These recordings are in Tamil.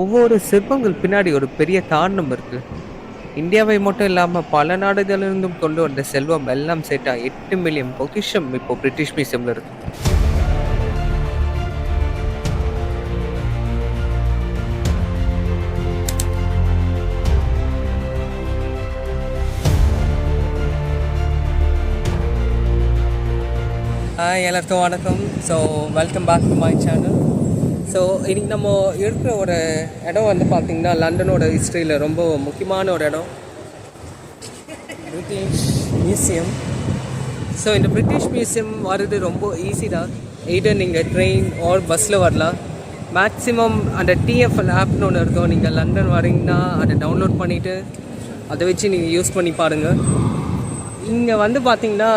ஒவ்வொரு சிற்பங்கள் பின்னாடி ஒரு பெரிய காரணம் இருக்கு. இந்தியாவை மட்டும் இல்லாம பல நாடுகளிலிருந்தும் கொண்டு வந்த செல்வம் எல்லாம் சேர்த்தா 8 மில்லியன் பொக்கிஷம் இப்போ பிரிட்டிஷ் மியூசியம்ல இருக்கு. ஹாய் எல்லாருக்கும் வணக்கம். So welcome back to my channel. So இன்றைக்கி நம்ம இருக்கிற ஒரு இடம் வந்து பார்த்திங்கன்னா லண்டனோட ஹிஸ்ட்ரியில் ரொம்ப முக்கியமான ஒரு இடம், பிரிட்டிஷ் மியூசியம். ஸோ இந்த பிரிட்டிஷ் மியூசியம் வர்றது ரொம்ப ஈஸி தான். எய்டர் நீங்கள் ட்ரெயின் ஆர் பஸ்ஸில் வரலாம். மேக்ஸிமம் அந்த டிஎஃப்எல் ஆப்னு ஒன்று இருக்கும். நீங்கள் லண்டன் வரீங்கன்னா அதை டவுன்லோட் பண்ணிவிட்டு அதை வச்சு நீங்கள் யூஸ் பண்ணி பாருங்கள். இங்கே வந்து பார்த்திங்கன்னா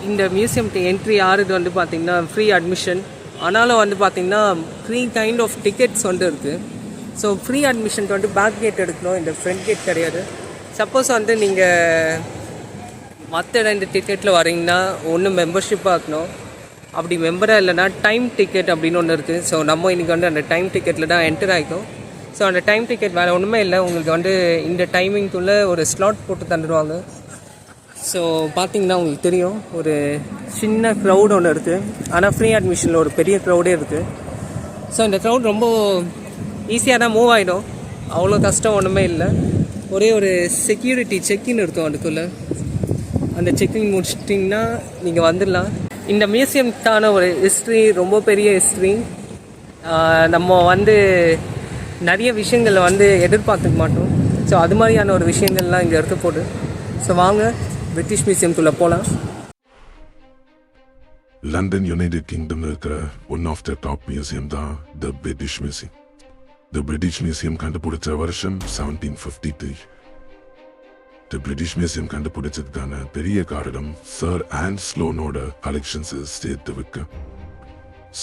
இந்த மியூசியம்க்கு என்ட்ரி ஆறுது வந்து பார்த்திங்கன்னா ஃப்ரீ அட்மிஷன். ஆனாலும் வந்து பார்த்திங்கன்னா ஃப்ரீ கைண்ட் ஆஃப் டிக்கெட்ஸ் வந்து இருக்குது. ஸோ ஃப்ரீ அட்மிஷன் வந்து பேக் கேட் எடுக்கணும், இந்த ஃப்ரண்ட் கேட் கிடையாது. சப்போஸ் வந்து நீங்கள் மற்ற 2 டிக்கெட்டில் வரீங்கன்னா ஒன்று மெம்பர்ஷிப்பாக இருக்கணும், அப்படி மெம்பராக இல்லைனா டைம் டிக்கெட் அப்படின்னு ஒன்று இருக்குது. ஸோ நம்ம இன்றைக்கி வந்து அந்த டைம் டிக்கெட்டில் தான் என்டர் ஆகிக்கும். ஸோ அந்த டைம் டிக்கெட் வேறு ஒன்றுமே இல்லை, உங்களுக்கு வந்து இந்த டைமிங்குள்ளே ஒரு ஸ்லாட் போட்டு தந்துடுவாங்க. ஸோ பார்த்திங்கன்னா உங்களுக்கு தெரியும், ஒரு சின்ன க்ரௌட் ஒன்று இருக்குது. ஆனால் ஃப்ரீ அட்மிஷனில் ஒரு பெரிய க்ரௌடே இருக்குது. ஸோ இந்த க்ரௌட் ரொம்ப ஈஸியாக தான் மூவ் ஆகிடும், அவ்வளோ கஷ்டம் ஒன்றுமே இல்லை. ஒரே ஒரு செக்யூரிட்டி செக்இன் இருக்கும், அதுக்குள்ளே அந்த செக்இன் முடிச்சிட்டிங்கன்னா நீங்கள் வந்துடலாம். இந்த மியூசியம்க்கான ஒரு ஹிஸ்ட்ரி ரொம்ப பெரிய ஹிஸ்ட்ரி. நம்ம வந்து நிறைய விஷயங்களை வந்து எதிர்பார்த்துக்க மாட்டோம். ஸோ அது மாதிரியான ஒரு விஷயங்கள்லாம் இங்கே இருக்க போகுது. ஸோ வாங்க பிரிட்டிஷ் மியூசியம்குள்ளே போகலாம். லண்டன் யுனைடெட் கிங்டம்ல இருக்கிற one of the top museum தான் the British Museum. The British Museum கண்டுபிடிச்ச வருஷம் 1753. த பிரிட்டிஷ் மியூசியம் கண்டுபிடிச்சதுக்கான பெரிய காரணம் சர் அண்ட் ஸ்லோனோட கலெக்ஷன்ஸ் சேர்த்து வைக்க.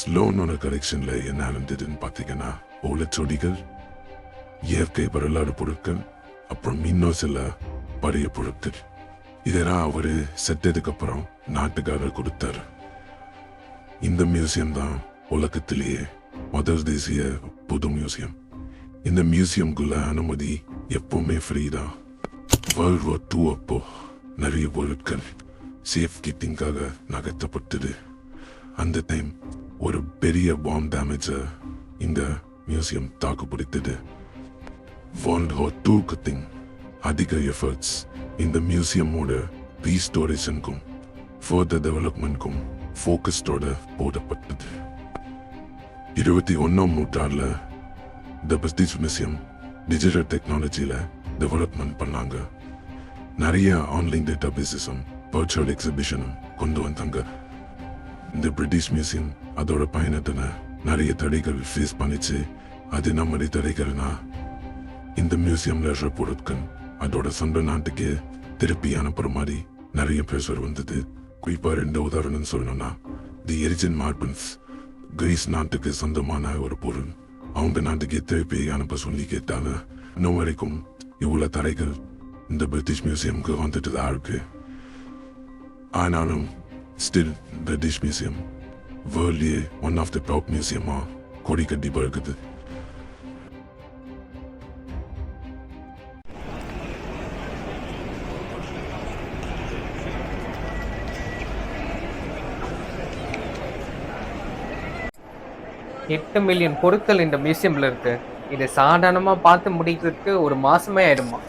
ஸ்லோனோட கலெக்ஷன்ல என்ன இருந்ததுன்னு பார்த்தீங்கன்னா ஓலைச்சுவடிகள், இயற்கை வரலாறு பொருட்கள், அப்புறம் இன்னும் சில பழைய பொருட்கள். இதெல்லாம் அவரு செத்ததுக்கு அப்புறம் நாட்டுக்காரர் கொடுத்தாரு. இந்த மியூசியம் தான் உலகத்திலேயே முதல் தேசிய பொது மியூசியம். இந்த மியூசியம்குள்ள அனுமதி எப்பவுமே ஃப்ரீ தான். வேர்ல்ட் வார் 2 அப்போ நிறைய பொருட்கள் சேஃப் கீப்பிங்காக நகர்த்தப்பட்டது. அந்த டைம் ஒரு பெரிய பாம் டேமேஜை இந்த மியூசியம் தாக்குப்பிடித்தது. வேர்ல்ட் வார் 2 அதிக எஃபர்ட்ஸ் இந்த மியூசியமோட ரீஸ்டோரேஷனுக்கும் ஃபர்தர் டெவலப்மெண்ட்க்கும் ஃபோக்கஸ்டோட போடப்பட்டது. 21ஆம் நூற்றாண்டில் த பிரிட்டிஷ் மியூசியம் டிஜிட்டல் டெக்னாலஜியில் டெவலப்மெண்ட் பண்ணாங்க. நிறைய ஆன்லைன் டேட்டா பேசிஸும் வர்ச்சுவல் எக்ஸிபிஷனும் கொண்டு வந்தாங்க. இந்த பிரிட்டிஷ் மியூசியம் அதோட பயணத்தில் நிறைய தடைகள் ஃபேஸ் பண்ணிச்சு. அது நம்முடைய தடைகள்னா இந்த மியூசியம்ல இருக்கிற பொருட்கள் அதோட சொந்த நாட்டுக்கு திருப்பி அனுப்புற மாதிரி நிறைய ப்ரெஷர் வந்தது. குறிப்பா 2 உதாரணம் சொல்லணும்னா, தி எரிஜின் மார்பிள்ஸ் கிரீஸ் நாட்டுக்கு சொந்தமான ஒரு பொருள், அவங்க நாட்டுக்கு திருப்பி அனுப்ப சொல்லி கேட்டாங்க. இன்னும் வரைக்கும் இவ்வளவு தடைகள் இந்த பிரிட்டிஷ் மியூசியம்க்கு வந்துட்டு தான் இருக்கு. ஆனாலும் ஸ்டில் பிரிட்டிஷ் மியூசியம் வேர்ல்ட்லயே ஒன் ஆஃப் த டாப் மியூசியமா கொடி கட்டி பழகுது. எட்டு மில்லியன் பொருட்கள் இந்த மியூசியமில் இருக்குது. இது சாதாரணமாக பார்த்து முடிக்கிறதுக்கு ஒரு மாதமே ஆயிடுமா.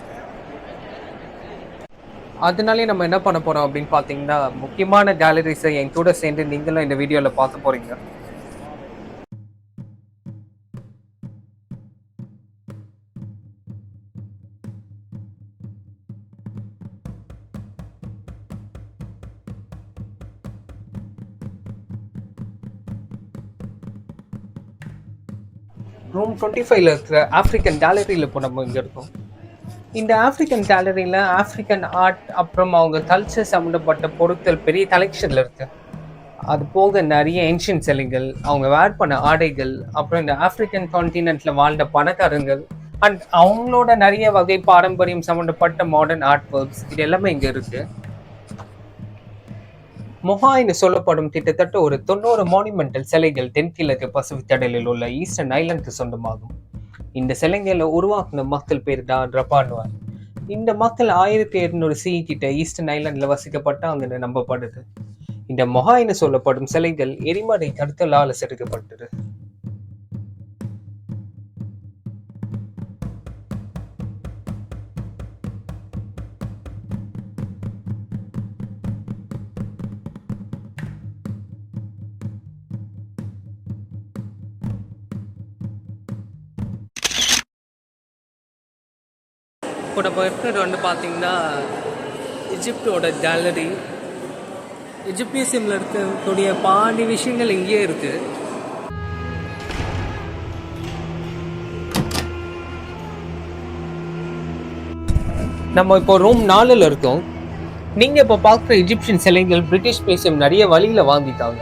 அதனாலே நம்ம என்ன பண்ண போகிறோம் அப்படின்னு பார்த்தீங்கன்னா, முக்கியமான கேலரிஸை என் கூட சேர்ந்து நீங்களும் இந்த வீடியோவில் பார்க்க போகிறீங்க. ரூம் 25ல் இருக்கிற ஆஃப்ரிக்கன் கேலரியில் இப்போ நம்ம இங்கே இருக்கோம். இந்த ஆஃப்ரிக்கன் கேலரியில் ஆஃப்ரிக்கன் ஆர்ட், அப்புறம் அவங்க கல்ச்சர் சம்மந்தப்பட்ட பொருட்கள் பெரிய கலெக்ஷனில் இருக்குது. அது போக நிறைய ஏன்ஷியன்ட் சிலைகள், அவங்க வேர் பண்ண ஆடைகள், அப்புறம் இந்த ஆஃப்ரிக்கன் கான்டினென்ட்டில் வாழ்ந்த பணக்காரங்கள் அண்ட் அவங்களோட நிறைய வகை பாரம்பரியம் சம்மந்தப்பட்ட மாடர்ன் ஆர்ட் ஒர்க்ஸ், இது எல்லாமே இங்கே இருக்குது. மொஹாய்னு சொல்லப்படும் கிட்டத்தட்ட ஒரு 90 மானுமெண்டல் சிலைகள் தென்கிழக்கு பசிபிக் கடலில் உள்ள ஈஸ்டர்ன் ஐலண்டுக்கு சொந்தமாகும். இந்த சிலைகளை உருவாக்குன மக்கள் பேர் தான் ரப்பானுவார். இந்த மக்கள் 1700 CE கிட்ட ஈஸ்டர்ன் ஐலாண்டில் வசிக்கப்பட்டாங்கன்னு நம்பப்படுது. இந்த மொஹா என சொல்லப்படும் சிலைகள் எரிமலை கற்களால் செதுக்கப்பட்டது. இப்போ நம்ம இருக்கிறது வந்து பார்த்தீங்கன்னா எஜிப்டோட கேலரி. எஜிப்ட் மியூசியமில் இருக்கக்கூடிய பாதி விஷயங்கள் இங்கேயே இருக்குது. நம்ம இப்போ ரூம் 4ல் இருக்கோம். நீங்கள் இப்போ பார்க்குற எஜிப்சியன் சிலைகள் பிரிட்டிஷ் மியூசியம் நிறைய வழியில் வாங்கிட்டாங்க.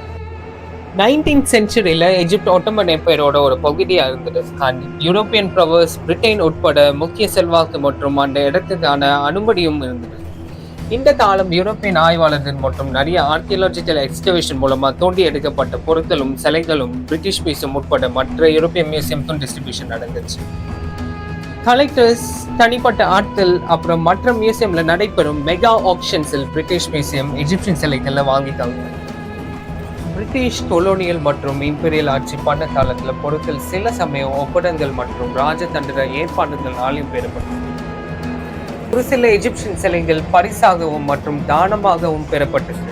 19th சென்ச்சுரியில் எஜிப்ட் ஒட்டமன் எம்பையரோட ஒரு பகுதியாக இருந்தது. யூரோப்பியன் பவர்ஸ் பிரிட்டன் உட்பட முக்கிய செல்வாக்கு மற்றும் அந்த இடத்துக்கான அனுமதியும் இருந்தது. இந்த காலம் யூரோப்பியன் ஆய்வாளர்கள் மற்றும் நிறைய ஆர்கியாலஜிக்கல் எக்ஸ்கவேஷன் மூலமாக தோண்டி எடுக்கப்பட்ட பொருட்களும் சிலைகளும் பிரிட்டிஷ் மியூசியம் உட்பட மற்ற யூரோப்பியன் மியூசியம்க்கும் டிஸ்ட்ரிபியூஷன் நடந்துச்சு. கலெக்டர்ஸ், தனிப்பட்ட ஆட்கள் அப்புறம் மற்ற மியூசியமில் நடைபெறும் மெகா ஆக்ஷன்ஸில் பிரிட்டிஷ் மியூசியம் எஜிப்சியன் சிலைகளில் வாங்கிட்டாங்க. பிரிட்டிஷ் கொலோனியல் மற்றும் இம்பீரியல் ஆட்சி பண்ண காலத்தில் பொருட்கள் சில சமயம் ஒப்பந்தங்கள் மற்றும் ராஜதந்திர ஏற்பாடுகளாலும் பெறப்பட்டது. ஒரு சில எஜிப்சியன் சிலைகள் பரிசாகவும் மற்றும் தானமாகவும் பெறப்பட்டது.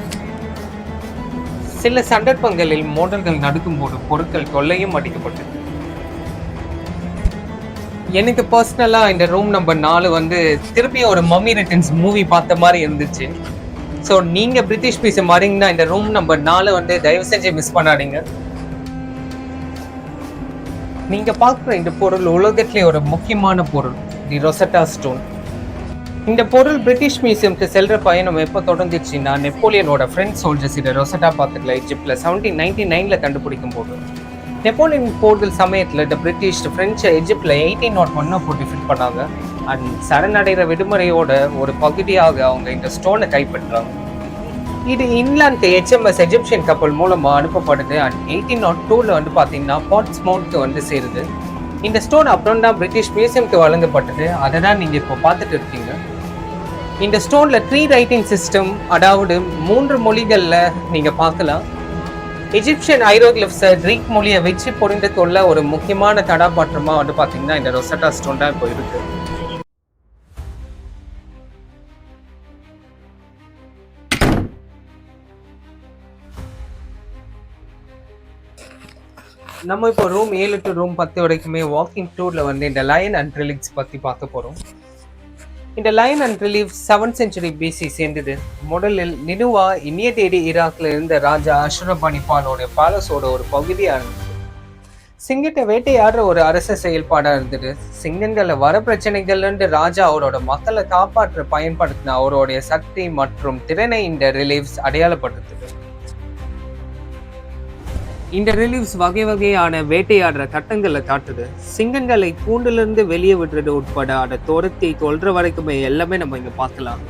சில சந்தர்ப்பங்களில் மோதல்கள் நடக்கும்போது பொருட்கள் கொள்ளையும் அடிக்கப்பட்டது. எனக்கு பர்சனலாக இந்த ரூம் நம்பர் 4 வந்து திருப்பி ஒரு மம்மி ரிட்டர்ன்ஸ் மூவி பார்த்த மாதிரி இருந்துச்சு. ஸோ நீங்கள் பிரிட்டிஷ் மியூசியம் வரீங்கன்னா இந்த ரூம் நம்பர் 4 வந்து தயவு செஞ்சு மிஸ் பண்ணாதீங்க. நீங்கள் பார்க்குற இந்த பொருள் உலகத்திலே ஒரு முக்கியமான பொருள், தி ரொசெட்டா ஸ்டோன். இந்த பொருள் பிரிட்டிஷ் மியூசியம்க்கு செல்ற பயணம் எப்போ தொடர்ந்துச்சுன்னா நெப்போலியனோட ஃப்ரெண்ட் சோல்ஜர்ஸ் இந்த ரொசெட்டா பார்த்துக்கல எஜிப்டில் 1799 கண்டுபிடிக்கும் போது. நெப்போலியன் போர்கள் சமயத்தில் இந்த பிரிட்டிஷ் ஃப்ரெஞ்சை எஜிப்டில் 1801 போட்டு ஃபிட் பண்ணாங்க. அண்ட் சரணடைகிற விடுமுறையோட ஒரு பகுதியாக அவங்க இந்த ஸ்டோனை கைப்பற்றாங்க. இது இங்கிலாந்து HMS எஜிப்சியன் கப்பல் மூலமாக அனுப்பப்படுது. அண்ட் 1802 வந்து பார்த்தீங்கன்னா போர்ட்ஸ்மவுத்துக்கு வந்து சேருது. இந்த ஸ்டோன் அப்புறம் தான் பிரிட்டிஷ் மியூசியம்க்கு வழங்கப்பட்டது. அதை தான் நீங்கள் இப்போ பார்த்துட்டு இருக்கீங்க. இந்த ஸ்டோனில் 3 ரைட்டிங் சிஸ்டம், அதாவது 3 மொழிகளில் நீங்கள் பார்க்கலாம். எஜிப்சியன் ஹைரோகிலிப்ஸை கிரீக் மொழியை வச்சு பொறிந்து கொள்ள ஒரு முக்கியமான கதாபாத்திரமாக வந்து பார்த்தீங்கன்னா இந்த ரொசெட்டா ஸ்டோன் தான் இப்போ இருக்கு. நம்ம இப்போ ரூம் 7 to ரூம் 10 வரைக்குமே வாக்கிங் டூரில் வந்து இந்த லயன் அண்ட் ரிலீஃப்ஸ் பற்றி பார்க்க போகிறோம். இந்த line and relief 7th century BC சேர்ந்தது. முதலில் நினுவா இனிய தேடி ஈராக்கில் இருந்த ராஜா அஷ்ரபானிபாலோட பாலஸோட ஒரு பகுதியாக இருந்தது. சிங்கத்தை வேட்டையாடுற ஒரு அரச செயல்பாடாக இருந்தது. சிங்கங்களை வர பிரச்சனைகள்லேருந்து ராஜா அவரோட மக்களை காப்பாற்ற பயன்படுத்தின அவருடைய சக்தி மற்றும் திறனை இந்த ரிலீஃப்ஸ் அடையாளப்படுத்துது. இந்த ரிலீஃப்ஸ் வகை வகையான வேட்டையாடுற கட்டங்களை காட்டுது. சிங்கங்களை கூண்டிலிருந்து வெளியே விடுறது உட்பட அதை துரத்தி கொல்ற வரைக்குமே எல்லாமே நம்ம இங்க பார்க்கலாம்.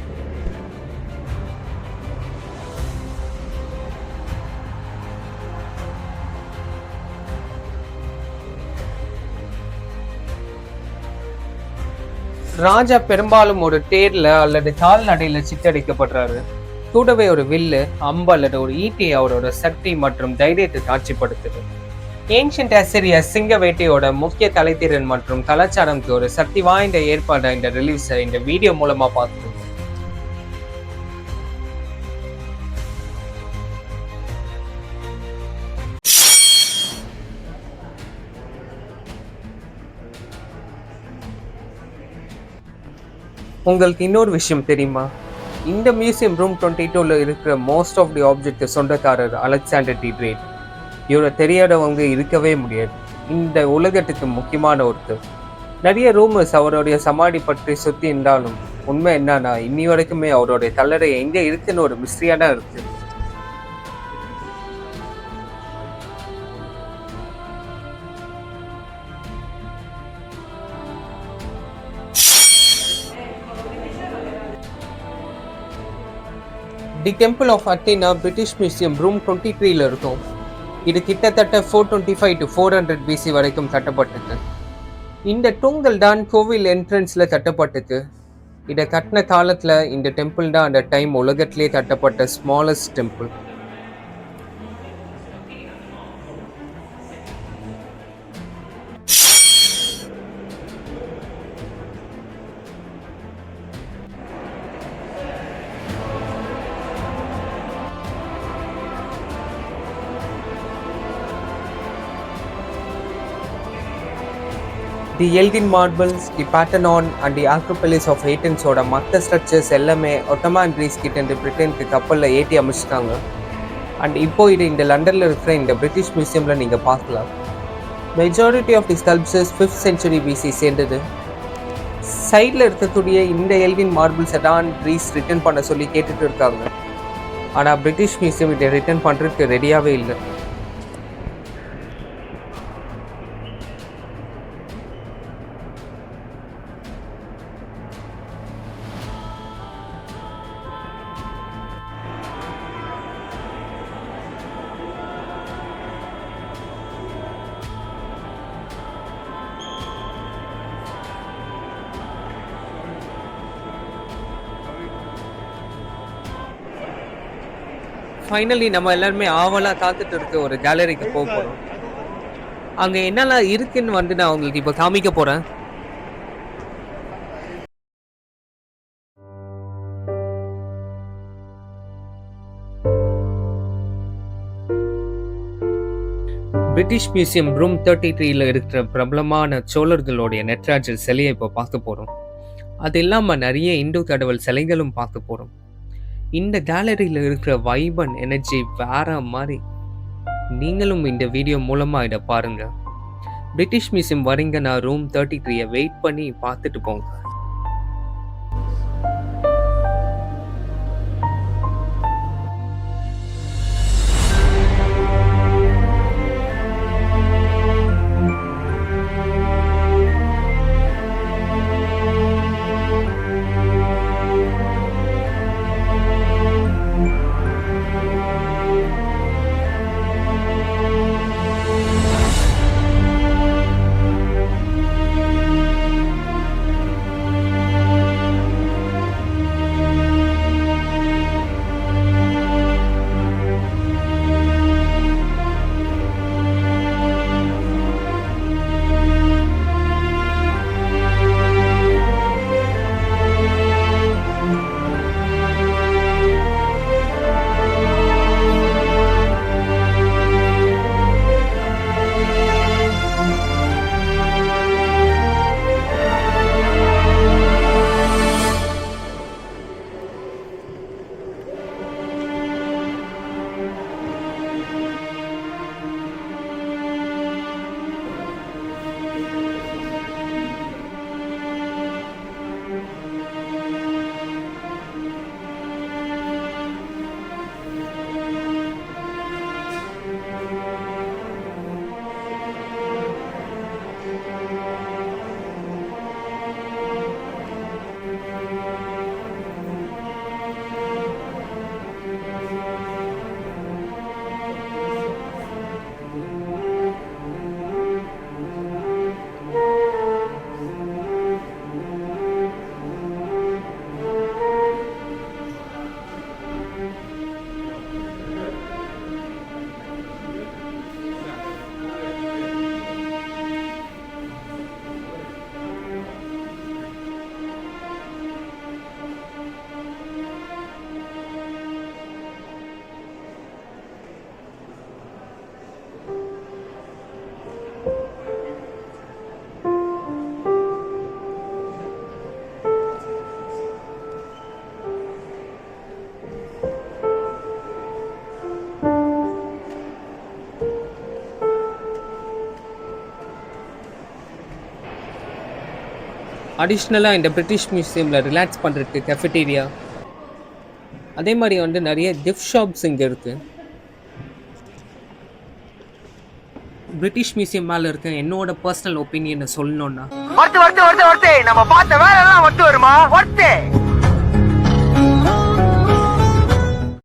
ராஜா பெரும்பாலும் ஒரு தேர்ல அல்லது கால்நடையில சித்தரிக்கப்படுறாரு. கூடவே ஒரு வில்லு, அம்பு அல்லது ஒரு ஈட்டி அவரோட சக்தி மற்றும் தைரியத்தை காட்சிப்படுத்துது. ஏன்ஷியன்ட் அசிரியா சிங்க வேட்டையோட முக்கிய கலைத்திறன் மற்றும் கலாச்சாரம்க்கு ஒரு சக்தி வாய்ந்த ஏற்பாடு இந்த ரிலீஃப்ஸை இந்த வீடியோ மூலமா பார்த்துருக்கோம். உங்களுக்கு இன்னொரு விஷயம் தெரியுமா? இந்த மியூசியம் ரூம் 22ல இருக்கிற மோஸ்ட் ஆஃப் தி ஆப்ஜெக்ட் சொந்தக்காரர் அலெக்சாண்டர் தி கிரேட். இவரை தெரியாதவங்க இருக்கவே முடியாது. இந்த உலகத்துக்கு முக்கியமான ஒருத்தர். நிறைய ரூமர்ஸ் அவருடைய சமாதி பற்றி சுற்றி இருந்தாலும் உண்மை என்னன்னா இன்னி வரைக்குமே அவருடைய கல்லறை எங்கே இருக்குன்னு ஒரு மிஸ்ட்ரியா தான் இருக்கு. The temple of Athena British Museum room 23ல இருக்கும். இது கிட்டத்தட்ட 425 to 400 BC வரைக்கும் கட்டப்பட்டது. இந்த தூண்கள் தான் கோவில் என்ட்ரன்ஸில் கட்டப்பட்டது. இதை கட்டின காலத்தில் இந்த டெம்பிள் தான் அந்த டைம் உலகத்திலே கட்டப்பட்ட smallest temple. The Elgin Marbles, the Parthenon and the Acropolis of ஏத்தன்ஸோட மற்ற ஸ்ட்ரக்சர்ஸ் எல்லாமே ஒட்டமான் கிரீஸ் கிட்டேருந்து பிரிட்டனுக்கு கப்பலில் ஏற்றி அமைச்சிட்டாங்க. அண்ட் இப்போ இது இந்த லண்டனில் இருக்கிற இந்த பிரிட்டிஷ் மியூசியமில் நீங்கள் பார்க்கலாம். Majority of the sculptures 5th century BC சேர்ந்தது. சைடில் இருக்கக்கூடிய இந்த எல்கின் மார்பிள்ஸை தான் கிரீஸ் ரிட்டர்ன் பண்ண சொல்லி கேட்டுட்டு இருக்காங்க. ஆனால் பிரிட்டிஷ் மியூசியம் இதை ரிட்டர்ன் பண்ணுறதுக்கு ரெடியாகவே இல்லை. ஃபைனலி நம்ம எல்லாருமே ஆவலாக காத்துட்டு இருக்க ஒரு கேலரிக்கு போக போகிறோம். அங்கே என்னெல்லாம் இருக்குன்னு வந்து நான் உங்களுக்கு இப்போ காமிக்க போகிறேன். பிரிட்டிஷ் மியூசியம் ரூம் 33ல இருக்கிற பிரபலமான சோழர்களுடைய நட்ராஜர் சிலையை இப்போ பார்க்க போகிறோம். அது இல்லாமல் நிறைய இந்து கடவுள் சிலைகளும் பார்க்க போகிறோம். இந்த கேலரியில் இருக்கிற வைபன் எனர்ஜி வேற மாதிரி. நீங்களும் இந்த வீடியோ மூலமாக இதை பாருங்கள். பிரிட்டிஷ் மியூசியம் வரீங்க, நான் ரூம் 33 வெயிட் பண்ணி பார்த்துட்டு போங்க. அடிஷ்னலாக இந்த பிரிட்டிஷ் மியூசியமில் ரிலாக்ஸ் பண்ணுறதுக்கு கெஃபட்டீரியா, அதே மாதிரி வந்து நிறைய கிஃப்ட் ஷாப்ஸ் இங்கே இருக்குது. பிரிட்டிஷ் மியூசியம் மேலே இருக்க என்னோட பர்சனல் ஒப்பீனியனை சொல்லணுன்னா, நம்ம பார்த்த வேலை எல்லாம் வருமா